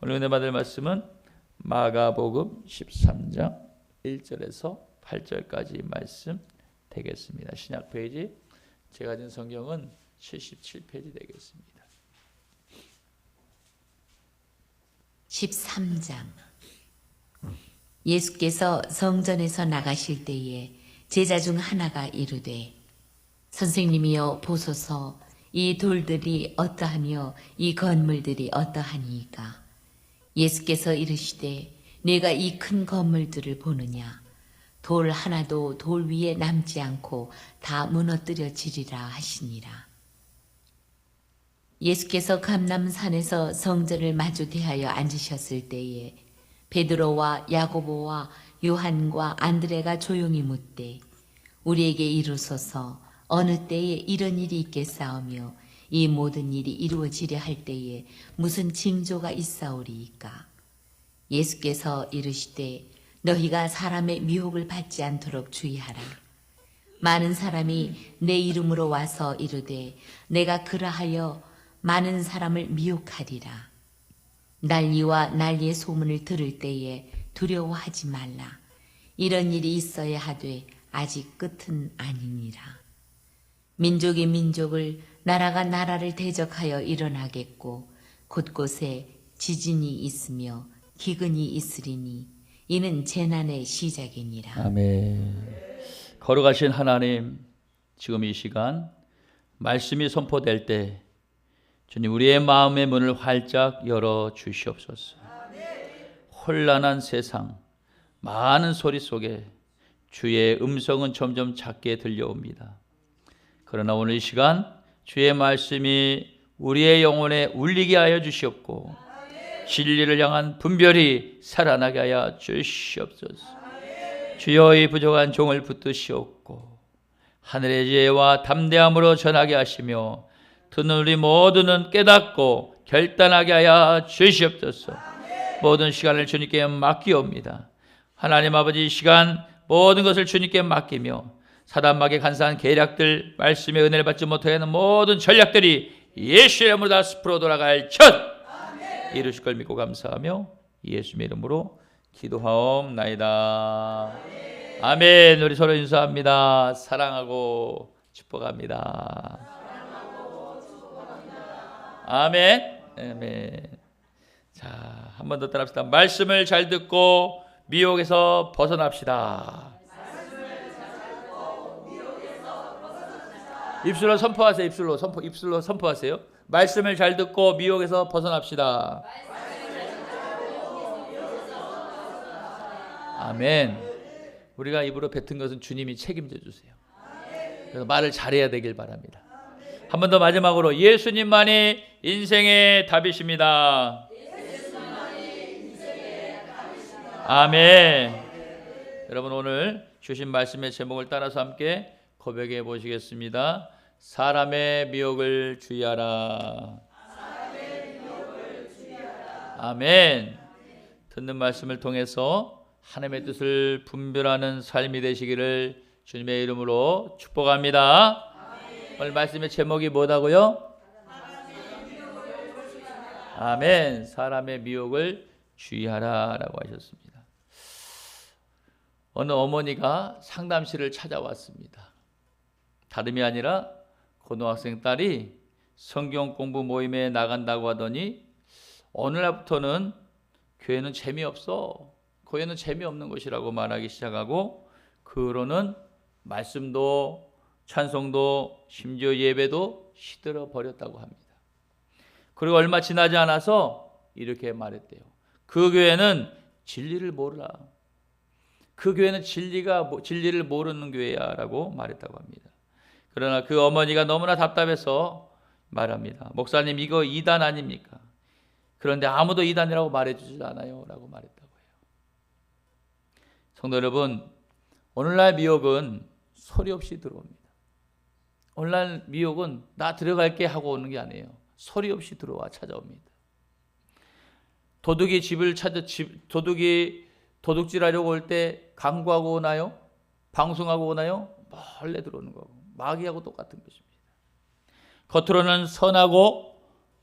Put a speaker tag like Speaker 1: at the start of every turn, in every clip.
Speaker 1: 오늘 은혜 받을 말씀은 마가복음 13장 1절에서 8절까지 말씀 되겠습니다. 신약 페이지 제가 가진 성경은 77페이지 되겠습니다.
Speaker 2: 13장. 예수께서 성전에서 나가실 때에 제자 중 하나가 이르되 선생님이여 보소서 이 돌들이 어떠하며 이 건물들이 어떠하니이까. 예수께서 이르시되 네가 이 큰 건물들을 보느냐. 돌 하나도 돌 위에 남지 않고 다 무너뜨려지리라 하시니라. 예수께서 감람산에서 성전을 마주 대하여 앉으셨을 때에 베드로와 야고보와 요한과 안드레가 조용히 묻되 우리에게 이루소서 어느 때에 이런 일이 있겠사오며 이 모든 일이 이루어지려 할 때에 무슨 징조가 있사오리이까. 예수께서 이르시되 너희가 사람의 미혹을 받지 않도록 주의하라. 많은 사람이 내 이름으로 와서 이르되 내가 그러하여 많은 사람을 미혹하리라. 난리와 난리의 소문을 들을 때에 두려워하지 말라. 이런 일이 있어야 하되 아직 끝은 아니니라. 민족이 민족을 나라가 나라를 대적하여 일어나겠고 곳곳에 지진이 있으며 기근이 있으리니 이는 재난의 시작이니라.
Speaker 1: 아멘. 걸어가신 하나님, 지금 이 시간 말씀이 선포될 때 주님 우리의 마음의 문을 활짝 열어 주시옵소서. 혼란한 세상, 많은 소리 속에 주의 음성은 점점 작게 들려옵니다. 그러나 오늘 이 시간 주의 말씀이 우리의 영혼에 울리게 하여 주시옵고 진리를 향한 분별이 살아나게 하여 주시옵소서. 주여 이 부족한 종을 붙드시옵고 하늘의 지혜와 담대함으로 전하게 하시며 듣는 우리 모두는 깨닫고 결단하게 하여 주시옵소서. 모든 시간을 주님께 맡기옵니다. 하나님 아버지, 이 시간 모든 것을 주님께 맡기며 사단마귀의 간사한 계략들, 말씀의 은혜를 받지 못하게 하는 모든 전략들이 예수의 이름으로 다 숲으로 돌아갈 첫 이루실 걸 믿고 감사하며 예수의 이름으로 기도하옵나이다. 아멘. 우리 서로 인사합니다. 사랑하고 축복합니다. 아멘. 아멘. 자, 한 번 더 따라합시다. 말씀을 잘 듣고 미혹에서 벗어납시다. 입술로 선포하세요. 입술로 선포하세요. 말씀을 잘 듣고 미혹에서 벗어납시다. 아멘. 우리가 입으로 뱉은 것은 주님이 책임져 주세요. 그래서 말을 잘해야 되길 바랍니다. 한 번 더 마지막으로 예수님만이 인생의 답이십니다. 아멘. 여러분 오늘 주신 말씀의 제목을 따라서 함께 고백해 보시겠습니다. 사람의 미혹을 주의하라. 아멘. 듣는 말씀을 통해서 하나님의 뜻을 분별하는 삶이 되시기를 주님의 이름으로 축복합니다. 오늘 말씀의 제목이 뭐다고요? 아멘. 사람의 미혹을 주의하라 라고 하셨습니다. 어느 어머니가 상담실을 찾아왔습니다. 다름이 아니라 고등학생 딸이 성경 공부 모임에 나간다고 하더니 어느 날부터는 교회는 재미없어. 교회는 재미없는 곳이라고 말하기 시작하고 그 후로는 말씀도 찬송도 심지어 예배도 시들어 버렸다고 합니다. 그리고 얼마 지나지 않아서 이렇게 말했대요. 그 교회는 진리를 모르라. 그 교회는 진리를 모르는 교회야 라고 말했다고 합니다. 그러나 그 어머니가 너무나 답답해서 말합니다. 목사님 이거 이단 아닙니까? 그런데 아무도 이단이라고 말해주지 않아요 라고 말했다고 해요. 성도 여러분, 오늘날 미혹은 소리 없이 들어옵니다. 오늘날 미혹은 나 들어갈게 하고 오는 게 아니에요. 소리 없이 찾아옵니다. 도둑이 도둑질하려고 올 때 강구하고 오나요? 방송하고 오나요? 몰래 들어오는 거고 마귀하고 똑같은 것입니다. 겉으로는 선하고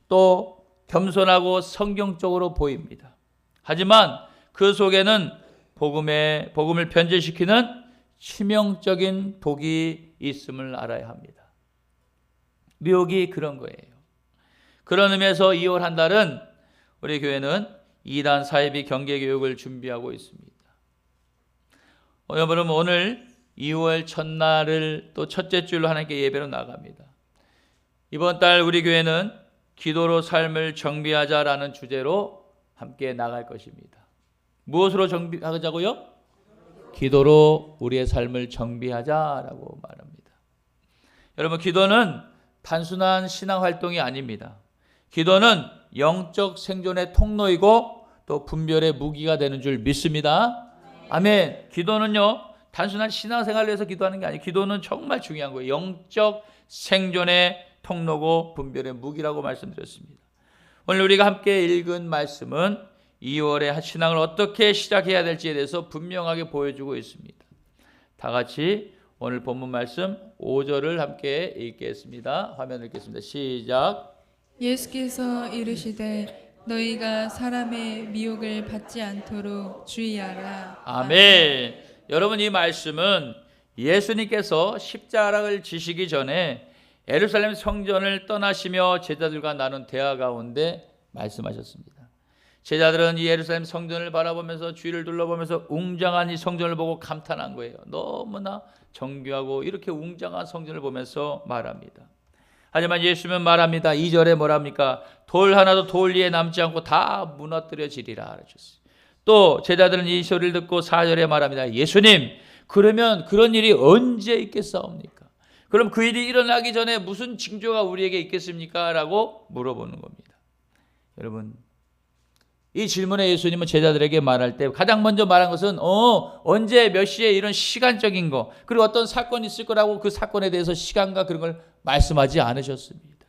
Speaker 1: 또 겸손하고 성경적으로 보입니다. 하지만 그 속에는 복음을 변질시키는 치명적인 독이 있음을 알아야 합니다. 미혹이 그런 거예요. 그런 의미에서 2월 한 달은 우리 교회는 2단 사이비 경계교육을 준비하고 있습니다. 여러분, 오늘 2월 첫날을 또 첫째 주일로 하나님께 예배로 나갑니다. 이번 달 우리 교회는 기도로 삶을 정비하자라는 주제로 함께 나갈 것입니다. 무엇으로 정비하자고요? 기도로 우리의 삶을 정비하자라고 말합니다. 여러분, 기도는 단순한 신앙 활동이 아닙니다. 기도는 영적 생존의 통로이고 또 분별의 무기가 되는 줄 믿습니다. 아멘. 기도는요, 단순한 신앙생활을 위해서 기도하는 게 아니에요. 기도는 정말 중요한 거예요. 영적 생존의 통로고 분별의 무기라고 말씀드렸습니다. 오늘 우리가 함께 읽은 말씀은 2월의 신앙을 어떻게 시작해야 될지에 대해서 분명하게 보여주고 있습니다. 다 같이 오늘 본문 말씀 5절을 함께 읽겠습니다. 화면 읽겠습니다. 시작.
Speaker 3: 예수께서 이르시되 너희가 사람의 미혹을 받지 않도록 주의하라.
Speaker 1: 아멘. 여러분, 이 말씀은 예수님께서 십자가를 지시기 전에 예루살렘 성전을 떠나시며 제자들과 나눈 대화 가운데 말씀하셨습니다. 제자들은 이 예루살렘 성전을 바라보면서 주위를 둘러보면서 웅장한 이 성전을 보고 감탄한 거예요. 너무나 정교하고 이렇게 웅장한 성전을 보면서 말합니다. 하지만 예수님은 말합니다. 2절에 뭐랍니까? 돌 하나도 돌 위에 남지 않고 다 무너뜨려지리라 하셨어요. 또 제자들은 이 소리를 듣고 4절에 말합니다. 예수님, 그러면 그런 일이 언제 있겠사옵니까? 그럼 그 일이 일어나기 전에 무슨 징조가 우리에게 있겠습니까? 라고 물어보는 겁니다. 여러분, 이 질문에 예수님은 제자들에게 말할 때 가장 먼저 말한 것은 언제 몇 시에 이런 시간적인 거, 그리고 어떤 사건이 있을 거라고 그 사건에 대해서 시간과 그런 걸 말씀하지 않으셨습니다.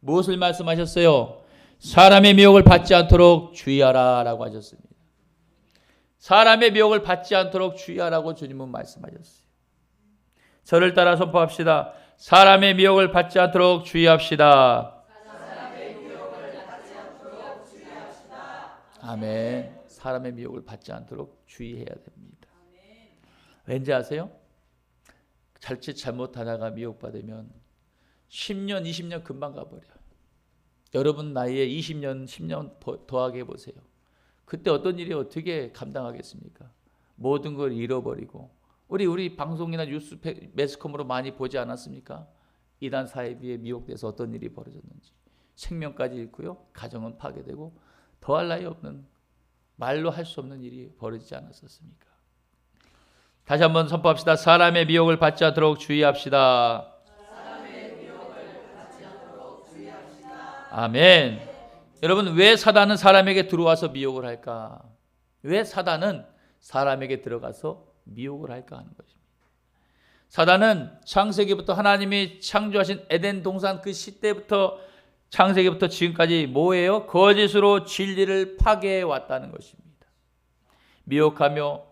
Speaker 1: 무엇을 말씀하셨어요? 사람의 미혹을 받지 않도록 주의하라 라고 하셨습니다. 사람의 미혹을 받지 않도록 주의하라고 주님은 말씀하셨어요. 저를 따라 선포합시다. 사람의 미혹을 받지 않도록 주의합시다. 아멘. 사람의 미혹을 받지 않도록 주의해야 됩니다. 왠지 아세요? 자칫 잘못하다가 미혹받으면 10년, 20년 금방 가버려요. 여러분 나이에 20년, 10년 더하게 해보세요. 그때 어떤 일이 어떻게 감당하겠습니까? 모든 걸 잃어버리고 우리 방송이나 뉴스 매스컴으로 많이 보지 않았습니까? 이단 사이비에 미혹돼서 어떤 일이 벌어졌는지. 생명까지 잃고요. 가정은 파괴되고 더할 나위 없는, 말로 할 수 없는 일이 벌어지지 않았었습니까? 다시 한번 선포합시다. 사람의 미혹을 받지 않도록 주의합시다. 아멘. 여러분, 왜 사단은 사람에게 들어와서 미혹을 할까? 왜 사단은 사람에게 들어가서 미혹을 할까 하는 것입니다. 사단은 창세기부터 하나님이 창조하신 에덴 동산 그 시대부터 창세기부터 지금까지 뭐예요? 거짓으로 진리를 파괴해 왔다는 것입니다. 미혹하며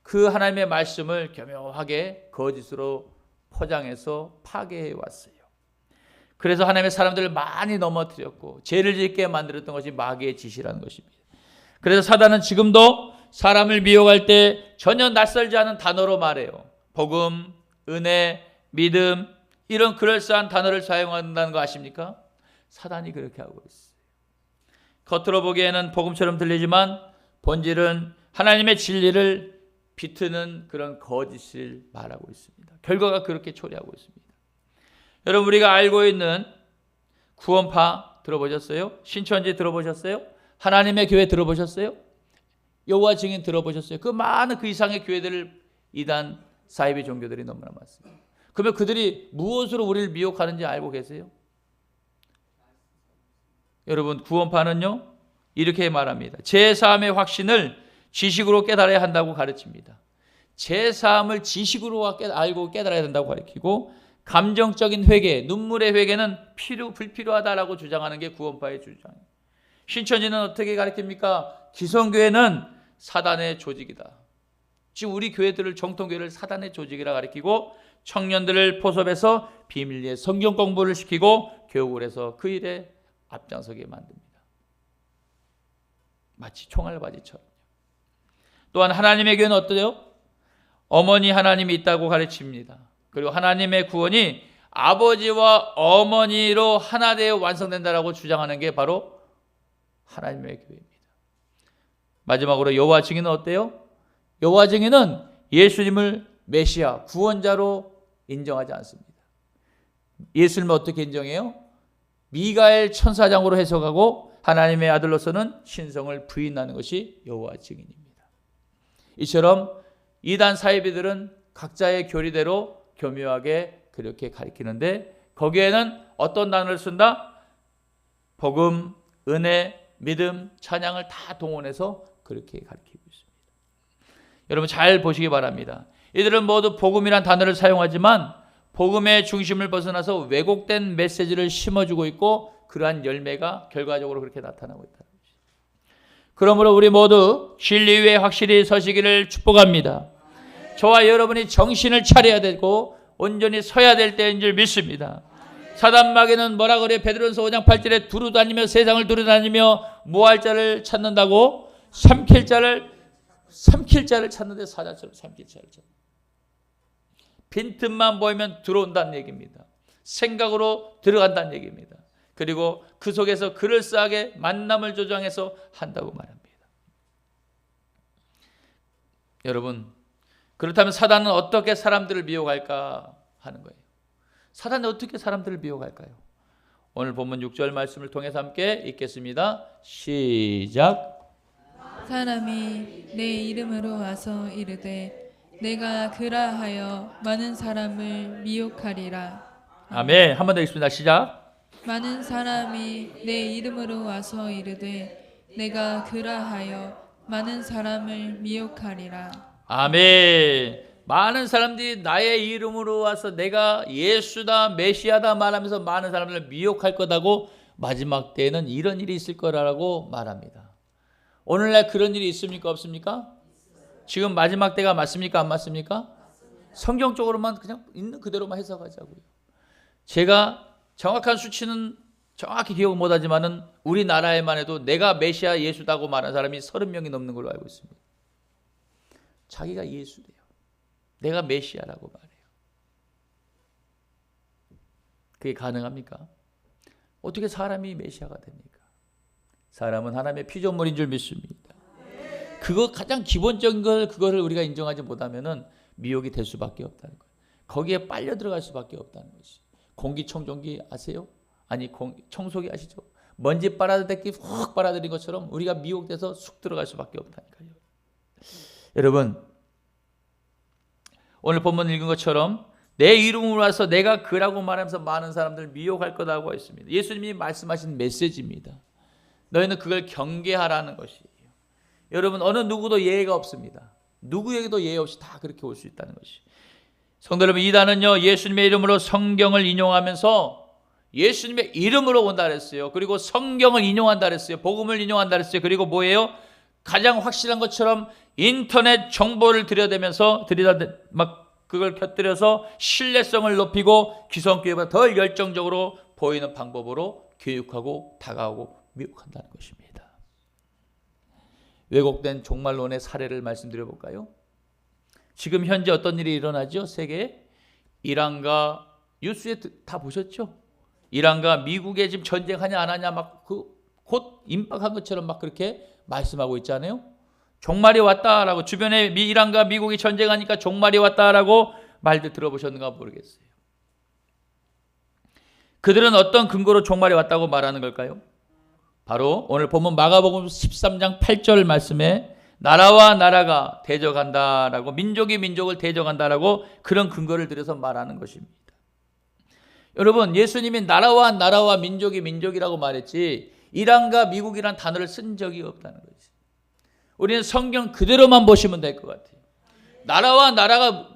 Speaker 1: 그 하나님의 말씀을 교묘하게 거짓으로 포장해서 파괴해 왔어요. 그래서 하나님의 사람들을 많이 넘어뜨렸고 죄를 짓게 만들었던 것이 마귀의 짓이라는 것입니다. 그래서 사단은 지금도 사람을 미혹할 때 전혀 낯설지 않은 단어로 말해요. 복음, 은혜, 믿음, 이런 그럴싸한 단어를 사용한다는 거 아십니까? 사단이 그렇게 하고 있어요. 겉으로 보기에는 복음처럼 들리지만 본질은 하나님의 진리를 비트는 그런 거짓을 말하고 있습니다. 결과가 그렇게 초래하고 있습니다. 여러분, 우리가 알고 있는 구원파 들어보셨어요? 신천지 들어보셨어요? 하나님의 교회 들어보셨어요? 여호와 증인 들어보셨어요? 그 많은 그 이상의 교회들을 이단 사이비 종교들이 너무나 많습니다. 그러면 그들이 무엇으로 우리를 미혹하는지 알고 계세요? 여러분, 구원파는요 이렇게 말합니다. 제3의 확신을 지식으로 깨달아야 한다고 가르칩니다. 제3을 지식으로 알고 깨달아야 된다고 가르치고, 감정적인 회개, 눈물의 회개는 불필요하다라고 주장하는 게 구원파의 주장이에요. 신천지는 어떻게 가르칩니까? 기성교회는 사단의 조직이다. 지금 우리 교회들을, 정통교회를 사단의 조직이라 가르치고, 청년들을 포섭해서 비밀리에 성경 공부를 시키고 교육을 해서 그 일에 앞장서게 만듭니다. 마치 총알바지처럼. 또한 하나님의 교회는 어떠요? 어머니 하나님이 있다고 가르칩니다. 그리고 하나님의 구원이 아버지와 어머니로 하나 되어 완성된다라고 주장하는 게 바로 하나님의 교회입니다. 마지막으로 여호와 증인은 어때요? 여호와 증인은 예수님을 메시아, 구원자로 인정하지 않습니다. 예수님을 어떻게 인정해요? 미가엘 천사장으로 해석하고 하나님의 아들로서는 신성을 부인하는 것이 여호와 증인입니다. 이처럼 이단 사이비들은 각자의 교리대로 교묘하게 그렇게 가르치는데 거기에는 어떤 단어를 쓴다? 복음, 은혜, 믿음, 찬양을 다 동원해서 그렇게 가르치고 있습니다. 여러분 잘 보시기 바랍니다. 이들은 모두 복음이란 단어를 사용하지만 복음의 중심을 벗어나서 왜곡된 메시지를 심어주고 있고 그러한 열매가 결과적으로 그렇게 나타나고 있다는 것입니다. 그러므로 우리 모두 진리 위에 확실히 서시기를 축복합니다. 저와 여러분이 정신을 차려야 되고 온전히 서야 될 때인 줄 믿습니다. 사단 마귀는 뭐라 그래요? 베드로전서 5장 8절에 두루다니며 세상을 두루다니며 뭐할 자를 찾는다고? 삼킬 자를 찾는데 사자처럼 삼킬 자를 찾는다. 빈틈만 보이면 들어온다는 얘기입니다. 생각으로 들어간다는 얘기입니다. 그리고 그 속에서 그럴싸하게 만남을 조장해서 한다고 말합니다. 여러분, 그렇다면 사단은 어떻게 사람들을 미혹할까 하는 거예요. 사단은 어떻게 사람들을 미혹할까요? 오늘 본문 6절 말씀을 통해서 함께 읽겠습니다. 시작.
Speaker 3: 사람이 내 이름으로 와서 이르되 내가 그라하여 많은 사람을 미혹하리라.
Speaker 1: 아멘. 한 번 더 읽습니다. 시작.
Speaker 3: 많은 사람이 내 이름으로 와서 이르되 내가 그라하여 많은 사람을 미혹하리라.
Speaker 1: 아멘. 많은 사람들이 나의 이름으로 와서 내가 예수다 메시아다 말하면서 많은 사람들을 미혹할 거다고 마지막 때에는 이런 일이 있을 거라고 말합니다. 오늘날 그런 일이 있습니까? 없습니까? 지금 마지막 때가 맞습니까? 안 맞습니까? 성경적으로만 그냥 있는 그대로만 해석하자고요. 제가 정확한 수치는 정확히 기억 못하지만은 우리나라에만 해도 내가 메시아 예수다고 말하는 사람이 30명이 넘는 걸로 알고 있습니다. 자기가 예수래요. 내가 메시아라고 말해요. 그게 가능합니까? 어떻게 사람이 메시아가 됩니까? 사람은 하나님의 피조물인 줄 믿습니다. 그거 가장 기본적인 그거를 우리가 인정하지 못하면은 미혹이 될 수밖에 없다는 거예요. 거기에 빨려 들어갈 수밖에 없다는 것이. 공기청정기 아세요? 아니 청소기 아시죠? 먼지 빨아들이기 훅 빨아들인 것처럼 우리가 미혹돼서 쑥 들어갈 수밖에 없다니까요. 여러분, 오늘 본문 읽은 것처럼 내 이름으로 와서 내가 그라고 말하면서 많은 사람들을 미혹할 거라고 했습니다. 예수님이 말씀하신 메시지입니다. 너희는 그걸 경계하라는 것이에요. 여러분, 어느 누구도 예외가 없습니다. 누구에게도 예외 없이 다 그렇게 올 수 있다는 것이. 성도 여러분, 이단은요 예수님의 이름으로 성경을 인용하면서 예수님의 이름으로 온다 그랬어요. 그리고 성경을 인용한다 그랬어요. 복음을 인용한다 그랬어요. 그리고 뭐예요? 가장 확실한 것처럼 인터넷 정보를 들여대면서 막 그걸 곁들여서 신뢰성을 높이고 기성교회보다 더 열정적으로 보이는 방법으로 교육하고 다가오고 미혹한다는 것입니다. 왜곡된 종말론의 사례를 말씀드려 볼까요? 지금 현재 어떤 일이 일어나죠? 세계에 이란과 뉴스에 다 보셨죠? 이란과 미국에 지금 전쟁하냐 안 하냐 막 곧 임박한 것처럼 막 그렇게 말씀하고 있잖아요. 종말이 왔다라고 주변에 이란과 미국이 전쟁하니까 종말이 왔다라고 말들 들어보셨는가 모르겠어요. 그들은 어떤 근거로 종말이 왔다고 말하는 걸까요? 바로 오늘 본문 마가복음 13장 8절 말씀에 나라와 나라가 대적한다라고 민족이 민족을 대적한다라고 그런 근거를 들여서 말하는 것입니다. 여러분, 예수님이 나라와 민족이 민족이라고 말했지 이란과 미국이란 단어를 쓴 적이 없다는 거죠. 우리는 성경 그대로만 보시면 될 것 같아요. 나라와 나라가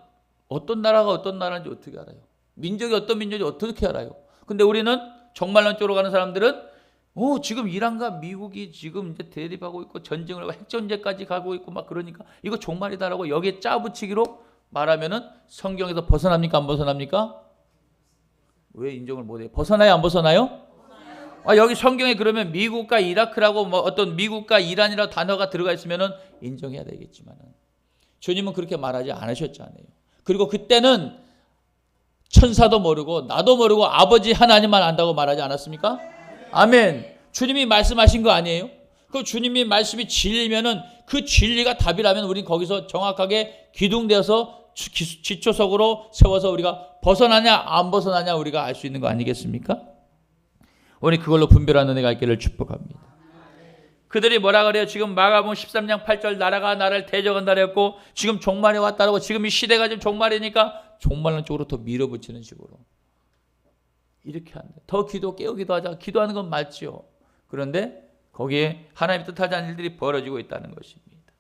Speaker 1: 어떤 나라인지 어떻게 알아요? 민족이 어떤 민족인지 어떻게 알아요? 근데 우리는 종말론 쪽으로 가는 사람들은 지금 이란과 미국이 지금 이제 대립하고 있고 전쟁을 하고 핵전쟁까지 가고 있고 막 그러니까 이거 종말이다라고 여기에 짜붙이기로 말하면은 성경에서 벗어납니까? 안 벗어납니까? 왜 인정을 못해요? 벗어나요? 안 벗어나요? 여기 성경에 그러면 미국과 이라크라고 뭐 어떤 미국과 이란이라는 단어가 들어가 있으면은 인정해야 되겠지만은 주님은 그렇게 말하지 않으셨잖아요. 그리고 그때는 천사도 모르고 나도 모르고 아버지 하나님만 안다고 말하지 않았습니까? 아멘. 주님이 말씀하신 거 아니에요? 그 주님이 말씀이 진리면은 그 진리가 답이라면 우린 거기서 정확하게 기둥되어서 지초석으로 세워서 우리가 벗어나냐 안 벗어나냐 우리가 알 수 있는 거 아니겠습니까? 우리 그걸로 분별하는 은혜가 있기를 축복합니다. 그들이 뭐라 그래요? 지금 마가복음 13장 8절 나라가 나를 대적한다 그랬고 지금 종말이 왔다고 지금 이 시대가 지금 종말이니까 종말론 쪽으로 더 밀어붙이는 식으로 이렇게 한다. 더 깨우기도 하자. 기도하는 건 맞지요. 그런데 거기에 하나님 뜻하지 않은 일들이 벌어지고 있다는 것입니다.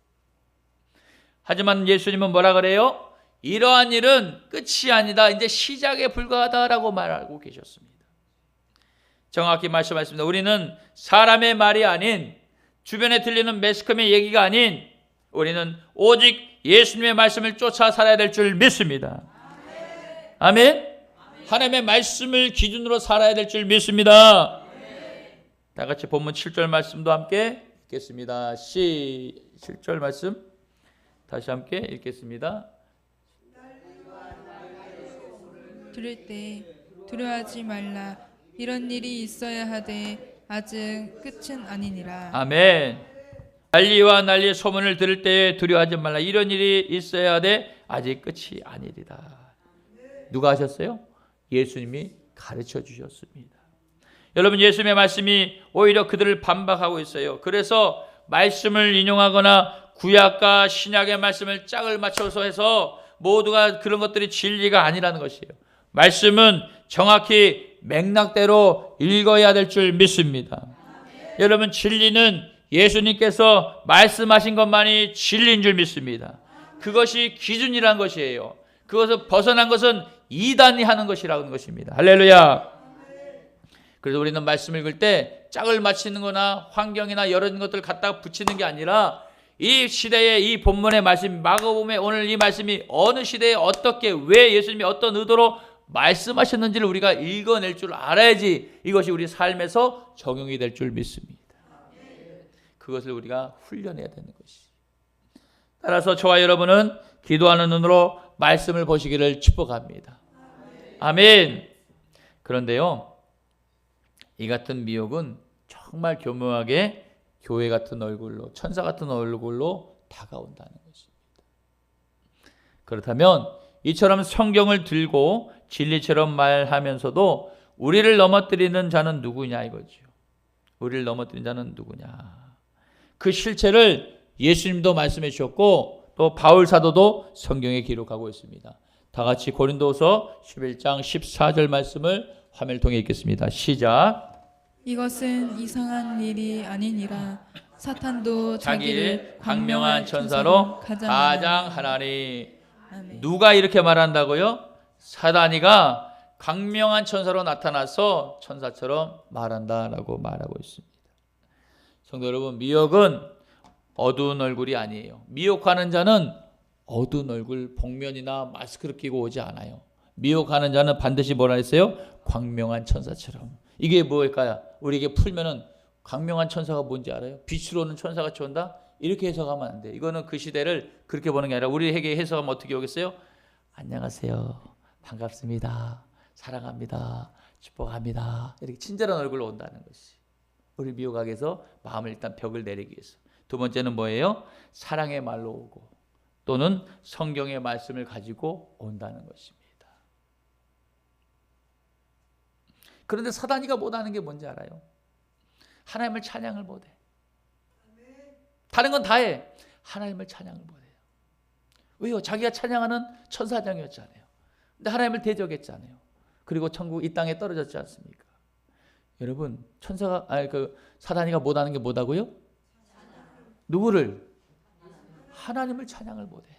Speaker 1: 하지만 예수님은 뭐라 그래요? 이러한 일은 끝이 아니다. 이제 시작에 불과하다라고 말하고 계셨습니다. 정확히 말씀하셨습니다. 우리는 사람의 말이 아닌 주변에 들리는 매스컴의 얘기가 아닌 우리는 오직 예수님의 말씀을 쫓아 살아야 될 줄 믿습니다. 아멘. 하나님의 말씀을 기준으로 살아야 될 줄 믿습니다. 다 같이 본문 7절 말씀도 함께 읽겠습니다. 7절 말씀 다시 함께 읽겠습니다.
Speaker 3: 들을 때 두려워하지 말라. 이런 일이 있어야 하되 아직 끝은 아니니라.
Speaker 1: 아멘. 난리와 난리의 소문을 들을 때에 두려워하지 말라. 이런 일이 있어야 하되 아직 끝이 아니리라. 누가 하셨어요? 예수님이 가르쳐 주셨습니다. 여러분 예수님의 말씀이 오히려 그들을 반박하고 있어요. 그래서 말씀을 인용하거나 구약과 신약의 말씀을 짝을 맞춰서 해서 모두가 그런 것들이 진리가 아니라는 것이에요. 말씀은 정확히 맥락대로 읽어야 될 줄 믿습니다. 여러분 진리는 예수님께서 말씀하신 것만이 진리인 줄 믿습니다. 그것이 기준이라는 것이에요. 그것을 벗어난 것은 이단이 하는 것이라는 것입니다. 할렐루야. 그래서 우리는 말씀을 읽을 때 짝을 맞추는 거나 환경이나 여러 것들을 갖다 붙이는 게 아니라 이 시대의 이 본문의 말씀, 마가복음의 오늘 이 말씀이 어느 시대에 어떻게 왜 예수님이 어떤 의도로 말씀하셨는지를 우리가 읽어낼 줄 알아야지 이것이 우리 삶에서 적용이 될 줄 믿습니다. 그것을 우리가 훈련해야 되는 것이. 따라서 저와 여러분은 기도하는 눈으로 말씀을 보시기를 축복합니다. 아멘. 그런데요, 이 같은 미혹은 정말 교묘하게 교회 같은 얼굴로, 천사 같은 얼굴로 다가온다는 것입니다. 그렇다면 이처럼 성경을 들고 진리처럼 말하면서도 우리를 넘어뜨리는 자는 누구냐 이거죠. 우리를 넘어뜨리는 자는 누구냐. 그 실체를 예수님도 말씀해 주셨고 또 바울 사도도 성경에 기록하고 있습니다. 다 같이 고린도서 11장 14절 말씀을 화면을 통해 읽겠습니다. 시작.
Speaker 3: 이것은 이상한 일이 아니니라. 사탄도
Speaker 1: 자기를 광명한 천사로 가장하나니.
Speaker 3: 아멘.
Speaker 1: 누가 이렇게 말한다고요? 사단이가 광명한 천사로 나타나서 천사처럼 말한다라고 말하고 있습니다. 성도 여러분, 미혹은 어두운 얼굴이 아니에요. 미혹하는 자는 어두운 얼굴, 복면이나 마스크를 끼고 오지 않아요. 미혹하는 자는 반드시 뭐라 했어요? 광명한 천사처럼. 이게 뭘까요? 우리에게 풀면은 광명한 천사가 뭔지 알아요? 빛으로 오는 천사같이 온다? 이렇게 해석하면 안 돼. 이거는 그 시대를 그렇게 보는 게 아니라 우리에게 해석하면 어떻게 오겠어요? 안녕하세요. 반갑습니다. 사랑합니다. 축복합니다. 이렇게 친절한 얼굴로 온다는 것이. 우리 미혹하게 해서 마음을 일단 벽을 내리기 위해서. 두 번째는 뭐예요? 사랑의 말로 오고 또는 성경의 말씀을 가지고 온다는 것입니다. 그런데 사단이가 못하는 게 뭔지 알아요? 하나님을 찬양을 못해. 다른 건 다 해. 하나님을 찬양을 못해요. 왜요? 자기가 찬양하는 천사장이었잖아요. 근데 하나님을 대적했잖아요. 그리고 천국 이 땅에 떨어졌지 않습니까? 여러분, 사단이가 못하는 게 뭐다고요? 누구를? 하나님을 찬양을 못해.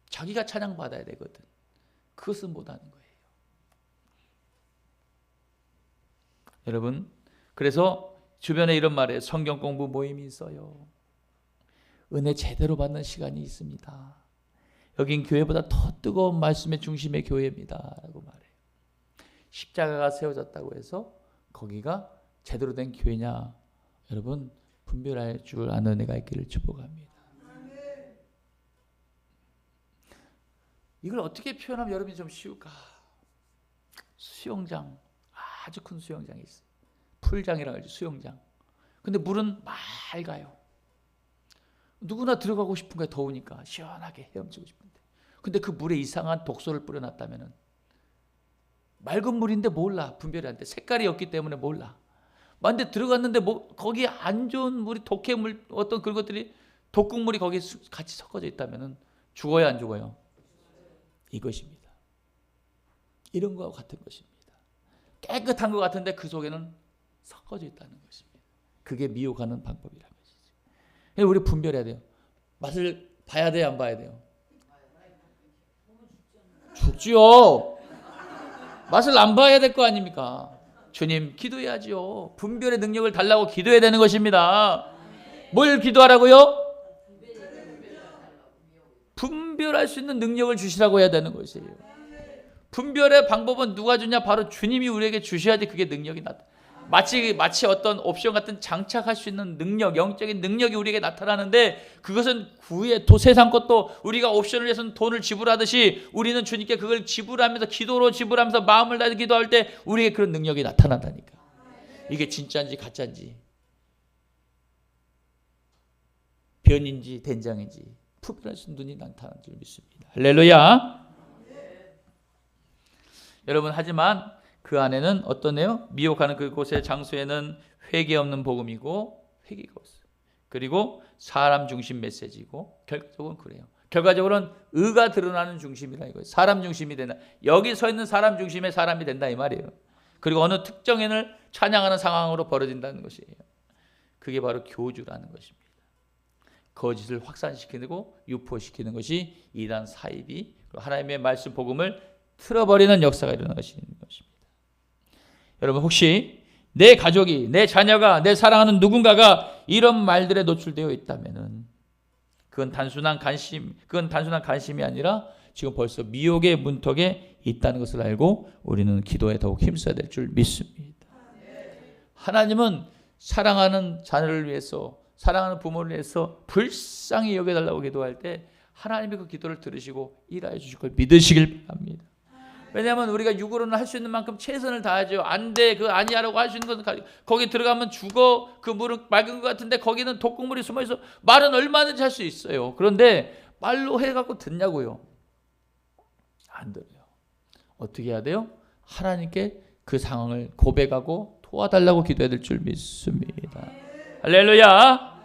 Speaker 1: 자기가 찬양받아야 되거든. 그것은 못하는 거예요. 여러분, 그래서 주변에 이런 말이에요. 성경 공부 모임이 있어요. 은혜 제대로 받는 시간이 있습니다. 여긴 교회보다 더 뜨거운 말씀의 중심의 교회입니다. 라고 말해요. 십자가가 세워졌다고 해서 거기가 제대로 된 교회냐? 여러분 분별할 줄 아는 은혜가 있기를 축복합니다. 이걸 어떻게 표현하면 여러분이 좀 쉬울까? 수영장, 아주 큰 수영장이 있어요. 풀장이라고 하죠. 수영장. 근데 물은 맑아요. 누구나 들어가고 싶은 거예요. 더우니까 시원하게 헤엄치고 싶은데. 근데 그 물에 이상한 독소를 뿌려놨다면은 맑은 물인데 몰라. 분별이 안 돼. 색깔이 없기 때문에 몰라. 근데 들어갔는데 거기 안 좋은 물이 독해물 어떤 그런 것들이 독극물이 거기에 같이 섞어져 있다면은 죽어요, 안 죽어요? 이것입니다. 이런 거와 같은 것입니다. 깨끗한 것 같은데 그 속에는 섞어져 있다는 것입니다. 그게 미혹하는 방법이라는 것이죠. 우리 분별해야 돼요. 맛을 봐야 돼요, 안 봐야 돼요? 죽지요. 맛을 안 봐야 될 거 아닙니까? 주님, 기도해야지요. 분별의 능력을 달라고 기도해야 되는 것입니다. 뭘 기도하라고요? 분별할 수 있는 능력을 주시라고 해야 되는 것이에요. 분별의 방법은 누가 주냐? 바로 주님이 우리에게 주셔야지 그게 능력이 나타나. 마치 어떤 옵션 같은 장착할 수 있는 능력, 영적인 능력이 우리에게 나타나는데 그것은 세상 것도 우리가 옵션을 위해서는 돈을 지불하듯이 우리는 주님께 그걸 지불하면서 기도로 지불하면서 마음을 다해 기도할 때 우리에게 그런 능력이 나타난다니까. 이게 진짜인지 가짜인지 변인지 된장인지 분별할 수 있는 눈이 나타나는 줄 믿습니다. 할렐루야. 여러분, 하지만 그 안에는 어떠네요? 미혹하는 그곳의 장소에는 회개 없는 복음이고 회개가 없어요. 그리고 사람 중심 메시지고 결과적으로는 그래요. 결과적으로는 의가 드러나는 중심이라 이거예요. 사람 중심이 된다. 여기 서 있는 사람 중심의 사람이 된다 이 말이에요. 그리고 어느 특정인을 찬양하는 상황으로 벌어진다는 것이에요. 그게 바로 교주라는 것입니다. 거짓을 확산시키고 유포시키는 것이 이단 사입이 하나님의 말씀 복음을 틀어버리는 역사가 일어나는 것입니다. 여러분, 혹시 내 가족이, 내 자녀가, 내 사랑하는 누군가가 이런 말들에 노출되어 있다면은 그건 단순한 관심이 아니라 지금 벌써 미혹의 문턱에 있다는 것을 알고 우리는 기도에 더욱 힘써야 될 줄 믿습니다. 하나님은 사랑하는 자녀를 위해서, 사랑하는 부모를 위해서 불쌍히 여겨달라고 기도할 때 하나님이 그 기도를 들으시고 일하여 주실 걸 믿으시길 바랍니다. 왜냐하면 우리가 육으로는 할 수 있는 만큼 최선을 다하죠. 안 돼, 그 아니야라고 할 수 있는 것은 거기 들어가면 죽어. 그 물은 맑은 것 같은데 거기는 독극물이 숨어있어. 말은 얼마든지 할 수 있어요. 그런데 말로 해갖고 듣냐고요? 안 들어요. 어떻게 해야 돼요? 하나님께 그 상황을 고백하고 도와달라고 기도해야 될 줄 믿습니다. 할렐루야.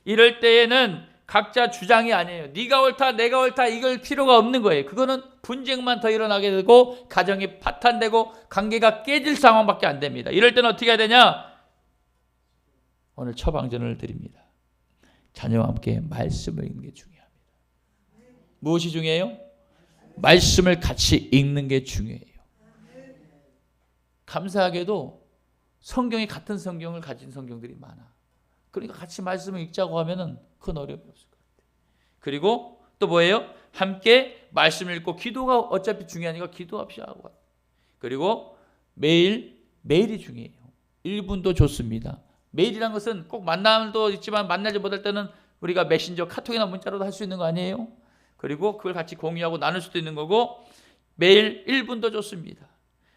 Speaker 1: 이럴 때에는 각자 주장이 아니에요. 네가 옳다 내가 옳다 이걸 필요가 없는 거예요. 그거는 분쟁만 더 일어나게 되고 가정이 파탄되고 관계가 깨질 상황밖에 안 됩니다. 이럴 때는 어떻게 해야 되냐? 오늘 처방전을 드립니다. 자녀와 함께 말씀을 읽는 게 중요합니다. 무엇이 중요해요? 말씀을 같이 읽는 게 중요해요. 감사하게도 성경이 같은 성경을 가진 성경들이 많아. 그러니까 같이 말씀을 읽자고 하면은 그건 어려움이 없을 것 같아요. 그리고 또 뭐예요? 함께 말씀을 읽고 기도가 어차피 중요하니까 기도합시다 하고. 그리고 매일이 중요해요. 1분도 좋습니다. 메일이란 것은 꼭 만남도 있지만 만나지 못할 때는 우리가 메신저, 카톡이나 문자로도 할 수 있는 거 아니에요? 그리고 그걸 같이 공유하고 나눌 수도 있는 거고 매일 1분도 좋습니다.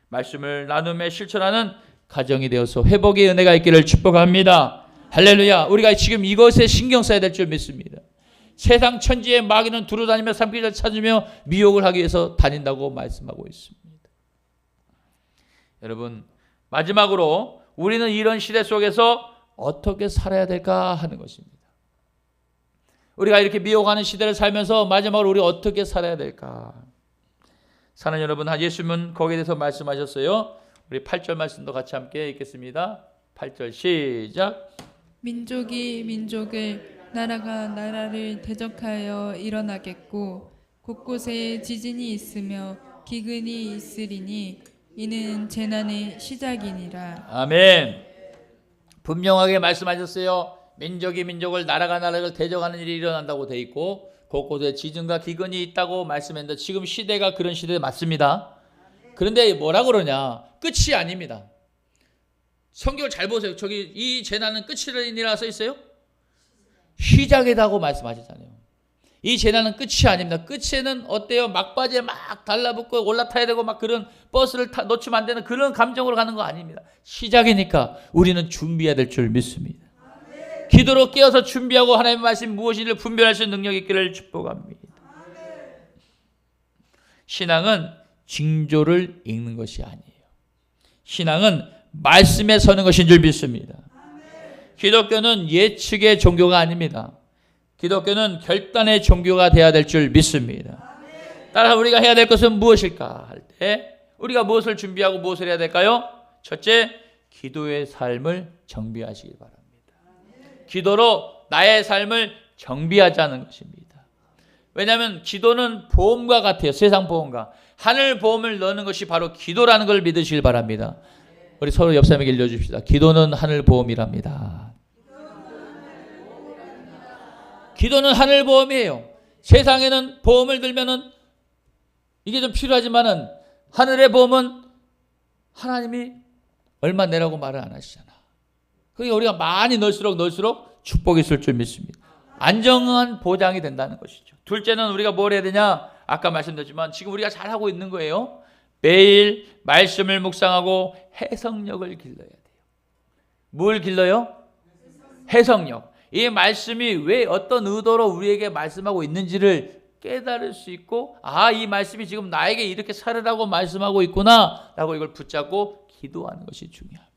Speaker 1: 말씀을 나눔에 실천하는 가정이 되어서 회복의 은혜가 있기를 축복합니다. 할렐루야. 우리가 지금 이것에 신경 써야 될 줄 믿습니다. 세상 천지의 마귀는 두루다니며 산기를 찾으며 미혹을 하기 위해서 다닌다고 말씀하고 있습니다. 여러분, 마지막으로 우리는 이런 시대 속에서 어떻게 살아야 될까 하는 것입니다. 우리가 이렇게 미혹하는 시대를 살면서 마지막으로 우리 어떻게 살아야 될까? 사는 여러분, 예수님은 거기에 대해서 말씀하셨어요. 우리 8절 말씀도 같이 함께 읽겠습니다. 8절 시작.
Speaker 3: 민족이 민족을, 나라가 나라를 대적하여 일어나겠고 곳곳에 지진이 있으며 기근이 있으리니 이는 재난의 시작이니라.
Speaker 1: 아멘. 분명하게 말씀하셨어요. 민족이 민족을, 나라가 나라를 대적하는 일이 일어난다고 돼 있고 곳곳에 지진과 기근이 있다고 말씀했는데 지금 시대가 그런 시대 맞습니다. 그런데 뭐라 그러냐? 끝이 아닙니다. 성경을 잘 보세요. 저기 이 재난은 끝이니라 써 있어요. 시작이라고 말씀하셨잖아요. 이 재난은 끝이 아닙니다. 끝에는 어때요? 막바지에 막 달라붙고 올라타야 되고 막 그런 버스를 놓치면 안 되는 그런 감정으로 가는 거 아닙니다. 시작이니까 우리는 준비해야 될 줄 믿습니다. 기도로 깨어서 준비하고 하나님의 말씀 무엇인지를 분별할 수 있는 능력이 있기를 축복합니다. 신앙은 징조를 읽는 것이 아니에요. 신앙은 말씀에 서는 것인 줄 믿습니다. 기독교는 예측의 종교가 아닙니다. 기독교는 결단의 종교가 되어야 될 줄 믿습니다. 따라서 우리가 해야 될 것은 무엇일까 할 때 우리가 무엇을 준비하고 무엇을 해야 될까요? 첫째, 기도의 삶을 정비하시기 바랍니다. 기도로 나의 삶을 정비하자는 것입니다. 왜냐하면 기도는 보험과 같아요. 세상 보험과. 하늘 보험을 넣는 것이 바로 기도라는 걸 믿으시길 바랍니다. 우리 서로 옆 사람에게 일러줍시다. 기도는 하늘 보험이랍니다. 기도는 하늘 보험이에요. 세상에는 보험을 들면은 이게 좀 필요하지만은 하늘의 보험은 하나님이 얼마 내라고 말을 안 하시잖아. 그러니까 우리가 많이 넣을수록 축복이 있을 줄 믿습니다. 안정한 보장이 된다는 것이죠. 둘째는 우리가 뭘 해야 되냐? 아까 말씀드렸지만 지금 우리가 잘하고 있는 거예요. 매일 말씀을 묵상하고 해석력을 길러야 돼요. 뭘 길러요? 해석력. 이 말씀이 왜 어떤 의도로 우리에게 말씀하고 있는지를 깨달을 수 있고, 아, 이 말씀이 지금 나에게 이렇게 살으라고 말씀하고 있구나 라고 이걸 붙잡고 기도하는 것이 중요합니다.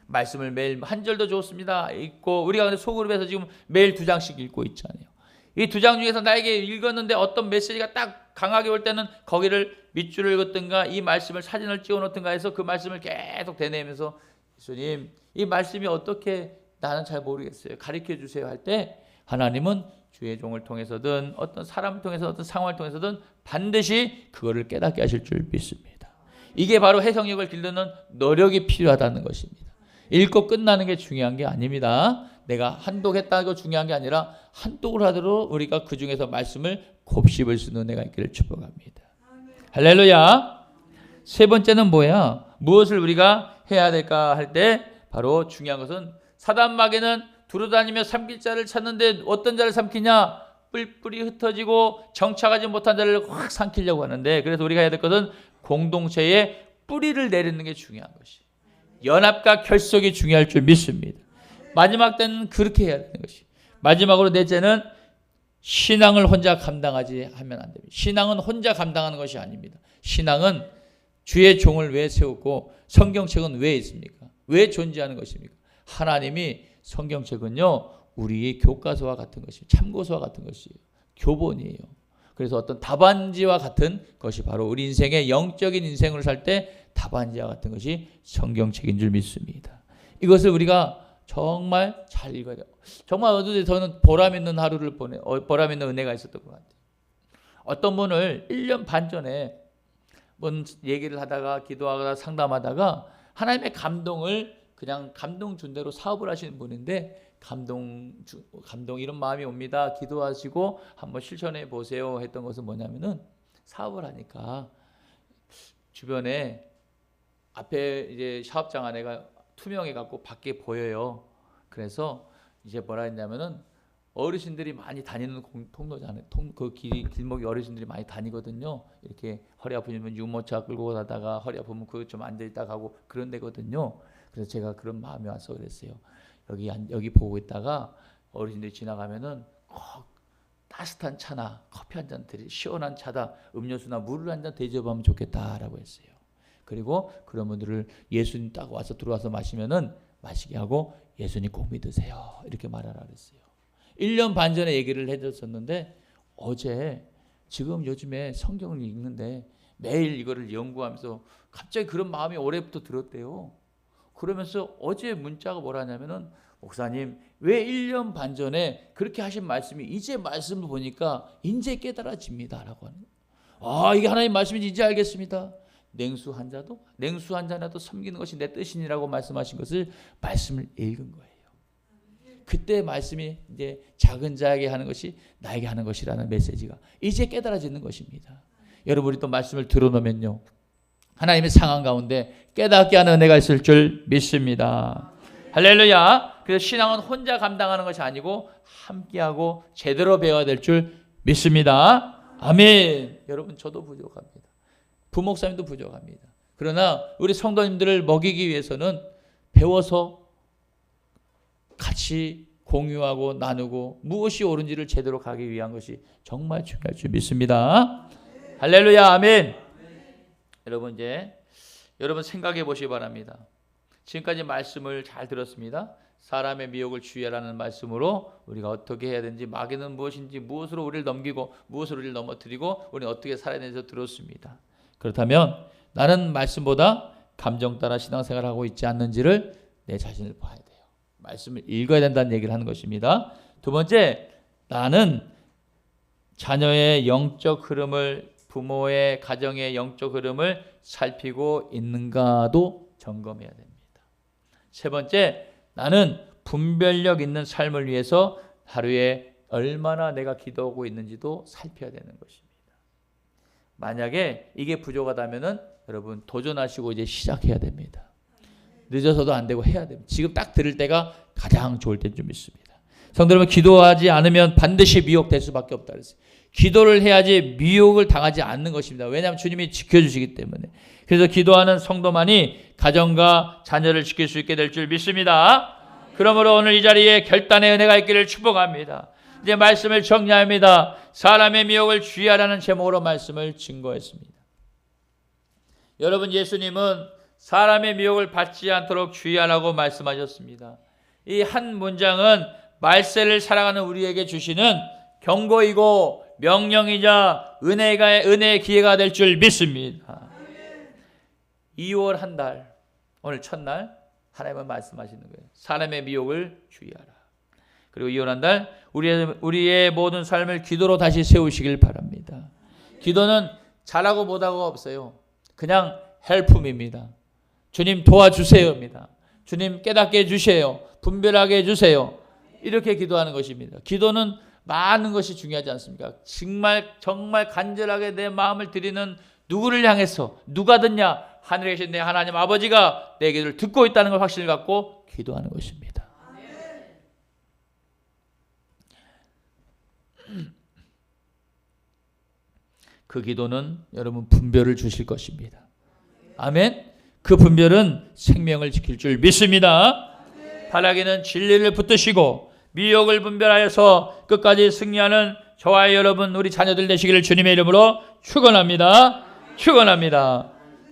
Speaker 1: 말씀을 매일 한 절도 좋습니다. 읽고, 우리가 소그룹에서 지금 매일 2장씩 읽고 있잖아요. 이 2장 중에서 나에게 읽었는데 어떤 메시지가 딱 강하게 올 때는 거기를 밑줄을 긋든가 이 말씀을 사진을 찍어 놓든가 해서 그 말씀을 계속 되뇌면서 예수님, 이 말씀이 어떻게 나는 잘 모르겠어요. 가르쳐 주세요 할 때 하나님은 주의 종을 통해서든 어떤 사람을 통해서 어떤 상황을 통해서든 반드시 그거를 깨닫게 하실 줄 믿습니다. 이게 바로 해석력을 기르는 노력이 필요하다는 것입니다. 읽고 끝나는 게 중요한 게 아닙니다. 내가 한독했다는 거 중요한 게 아니라 한독을 하도록 우리가 그 중에서 말씀을 곱씹을 수 있는 은혜가 있기를 축복합니다. 할렐루야. 세 번째는 뭐야? 무엇을 우리가 해야 될까 할 때 바로 중요한 것은 사단 마귀는 두루다니며 삼킬 자를 찾는데 어떤 자를 삼키냐? 뿔뿔이 흩어지고 정착하지 못한 자를 확 삼키려고 하는데, 그래서 우리가 해야 될 것은 공동체에 뿌리를 내리는 게 중요한 것이. 연합과 결속이 중요할 줄 믿습니다. 마지막 때는 그렇게 해야 되는 것이. 마지막으로 넷째는 신앙을 혼자 감당하지 하면 안 됩니다. 신앙은 혼자 감당하는 것이 아닙니다. 신앙은 주의 종을 왜 세우고 성경책은 왜 있습니까? 왜 존재하는 것입니까? 하나님이 성경책은요, 우리의 교과서와 같은 것입니다. 참고서와 같은 것이에요. 교본이에요. 그래서 어떤 답안지와 같은 것이 바로 우리 인생의 영적인 인생을 살 때 답안지와 같은 것이 성경책인 줄 믿습니다. 이것을 우리가 정말 잘 읽어야 돼요. 정말 어두에 저는 보람 있는 하루를 보람 있는 은혜가 있었던 것 같아요. 어떤 분을 1년 반 전에 뭔 얘기를 하다가 기도하다가 상담하다가 하나님의 감동을 그냥 감동 준 대로 사업을 하시는 분인데 감동 이런 마음이 옵니다. 기도하시고 한번 실천해 보세요 했던 것은 뭐냐면은 사업을 하니까 주변에 앞에 이제 사업장 안에가 투명해 갖고 밖에 보여요. 그래서 이제 뭐라 했냐면은 어르신들이 많이 다니는 통로잖아요. 그 길목에 어르신들이 많이 다니거든요. 이렇게 허리 아프면 유모차 끌고 가다가 허리 아프면 그 좀 앉아 있다 가고 그런 데거든요. 그래서 제가 그런 마음이 와서 그랬어요. 여기 보고 있다가 어르신들이 지나가면은 꼭 따뜻한 차나 커피 한 잔 드리, 시원한 차다, 음료수나 물을 한 잔 대접하면 좋겠다라고 했어요. 그리고 그런 분들을 예수님 딱 와서 들어와서 마시면은 마시게 하고 예수님 꼭 믿으세요 이렇게 말하라 그랬어요. 1년 반 전에 얘기를 해줬었는데 어제 지금 요즘에 성경을 읽는데 매일 이거를 연구하면서 갑자기 그런 마음이 올해부터 들었대요. 그러면서 어제 문자가 뭐라냐면은 목사님 왜 1년 반 전에 그렇게 하신 말씀이 이제 말씀을 보니까 이제 깨달아집니다라고 하는 거예요. 아, 이게 하나님 말씀인지 이제 알겠습니다. 냉수 한 잔이라도 섬기는 것이 내 뜻이니라고 말씀하신 것을 말씀을 읽은 거예요. 그때 말씀이 이제 작은 자에게 하는 것이 나에게 하는 것이라는 메시지가 이제 깨달아지는 것입니다. 여러분이 또 말씀을 들어놓으면요, 하나님의 상황 가운데 깨닫게 하는 은혜가 있을 줄 믿습니다. 할렐루야. 그래서 신앙은 혼자 감당하는 것이 아니고 함께하고 제대로 배워야 될 줄 믿습니다. 아멘. 여러분, 저도 부족합니다. 부목사님도 부족합니다. 그러나 우리 성도님들을 먹이기 위해서는 배워서 같이 공유하고 나누고 무엇이 옳은지를 제대로 가기 위한 것이 정말 중요할 줄 믿습니다. 할렐루야. 아멘. 여러분, 이제 여러분 생각해 보시기 바랍니다. 지금까지 말씀을 잘 들었습니다. 사람의 미혹을 주의하라는 말씀으로 우리가 어떻게 해야 되는지, 마귀는 무엇인지, 무엇으로 우리를 넘기고 무엇으로 우리를 넘어뜨리고 우리는 어떻게 살아야 되는지 들었습니다. 그렇다면 나는 말씀보다 감정 따라 신앙생활을 하고 있지 않는지를 내 자신을 봐야 돼요. 말씀을 읽어야 된다는 얘기를 하는 것입니다. 두 번째, 나는 자녀의 영적 흐름을, 부모의 가정의 영적 흐름을 살피고 있는가도 점검해야 됩니다. 세 번째, 나는 분별력 있는 삶을 위해서 하루에 얼마나 내가 기도하고 있는지도 살펴야 되는 것입니다. 만약에 이게 부족하다면은 여러분 도전하시고 이제 시작해야 됩니다. 늦어서도 안 되고 해야 됩니다. 지금 딱 들을 때가 가장 좋을 때인 줄 믿습니다. 성도 여러분, 기도하지 않으면 반드시 미혹될 수밖에 없다 그랬어요. 기도를 해야지 미혹을 당하지 않는 것입니다. 왜냐하면 주님이 지켜주시기 때문에. 그래서 기도하는 성도만이 가정과 자녀를 지킬 수 있게 될 줄 믿습니다. 그러므로 오늘 이 자리에 결단의 은혜가 있기를 축복합니다. 이제 말씀을 정리합니다. 사람의 미혹을 주의하라는 제목으로 말씀을 증거했습니다. 여러분, 예수님은 사람의 미혹을 받지 않도록 주의하라고 말씀하셨습니다. 이 한 문장은 말세를 살아가는 우리에게 주시는 경고이고 명령이자 은혜의 기회가 될 줄 믿습니다. 2월 한 달, 오늘 첫날 하나님은 말씀하시는 거예요. 사람의 미혹을 주의하라. 그리고 2월 한 달 우리의 모든 삶을 기도로 다시 세우시길 바랍니다. 기도는 잘하고 못하고 없어요. 그냥 헬품입니다. 주님 도와주세요입니다. 주님 깨닫게 해주세요. 분별하게 해주세요. 이렇게 기도하는 것입니다. 기도는 많은 것이 중요하지 않습니까? 정말 간절하게 내 마음을 드리는 누구를 향해서, 누가 듣냐? 하늘에 계신 내 하나님 아버지가 내 기도를 듣고 있다는 걸 확신을 갖고 기도하는 것입니다. 그 기도는 여러분 분별을 주실 것입니다. 아멘. 그 분별은 생명을 지킬 줄 믿습니다. 바라기는 진리를 붙드시고 미혹을 분별하여서 끝까지 승리하는 저와 여러분, 우리 자녀들 되시기를 주님의 이름으로 축원합니다. 축원합니다.